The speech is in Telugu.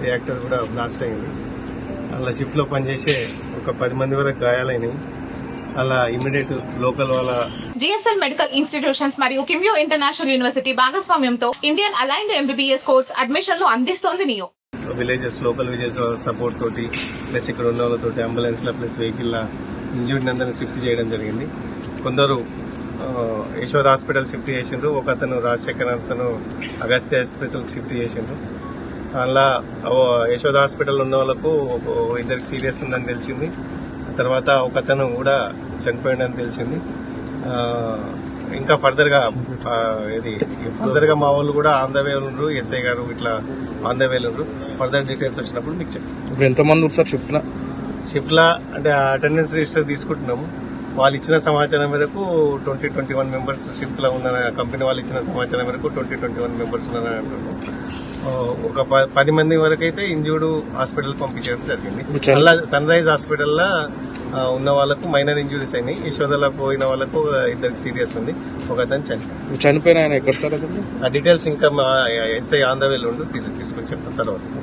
రియాక్టర్ కూడా బ్లాస్ట్ అయింది. అలా షిఫ్ట్లో పనిచేసే ఒక 10 మంది వరకు గాయాలైనవి. అలా ఇమీడియట్ లోకల్ వాళ్ళ జిఎస్ఎల్ మెడికల్ ఇన్స్టిట్యూషన్స్ మరియు కిమ్యూ ఇంటర్నేషనల్ యూనివర్సిటీ భాగస్వామ్యంతో ఇండియన్ అలైన్డ్ ఎంబీబీఎస్ కోర్స్ అడ్మిషన్లు అందిస్తోంది నియో. లోకల్ విలేజెస్ సపోర్ట్ తోటి ప్లస్ ఇక్కడ ఉన్న వాళ్ళతోటి అంబులెన్స్ ల ప్లస్ వెహికల్ ఇంజూర్డ్ అందరిని షిఫ్ట్ చేయడం జరిగింది. కొందరు యశోద హాస్పిటల్ షిఫ్ట్ చేసిండ్రు, ఒక అతను రాజశేఖర్ అతను అగస్త్య హాస్పిటల్ షిఫ్ట్ చేసిండ్రు. అలా యశోద హాస్పిటల్ ఉన్న వాళ్ళకు ఇద్దరికి సీరియస్ ఉందని తెలిసింది. తర్వాత ఒక అతను కూడా చనిపోయిందని తెలిసింది. ఇంకా ఫర్దర్ గా మా వాళ్ళు కూడా ఆన్ ద వే ఉండ్రు, ఎస్ఐ గారు ఇట్లా ఆన్ ద వే ఉండ్రు. ఫర్దర్ డీటెయిల్స్ వచ్చినప్పుడు మీకు చెప్తాను. ఎంతమంది సార్ షిఫ్ట్ లా అంటే అటెండెన్స్ రిజిస్టర్ తీసుకుంటున్నాము. వాళ్ళు ఇచ్చిన సమాచారం మేరకు 21 మెంబర్స్ షిఫ్ట్ లో ఉన్న కంపెనీ వాళ్ళు ఇచ్చిన సమాచారం మేరకు 21 మెంబర్స్ ఉన్నారని అంటున్నాము. ఒక 10 మంది వరకు అయితే ఇంజూర్డ్ హాస్పిటల్ పంపించడం జరిగింది. అలా సన్ రైజ్ హాస్పిటల్లో ఉన్న వాళ్ళకు మైనర్ ఇంజురీస్ అయినాయి. యశోదలో పోయిన వాళ్ళకు ఇద్దరికి సీరియస్ ఉంది, ఒక అతను చనిపోయిన ఆయన ఎక్కడ సార్? ఆ డీటెయిల్స్ ఇంకా మా ఎస్ఐ ఆన్ ద వేలో ఉండు తీసుకొని చెప్తాను తర్వాత.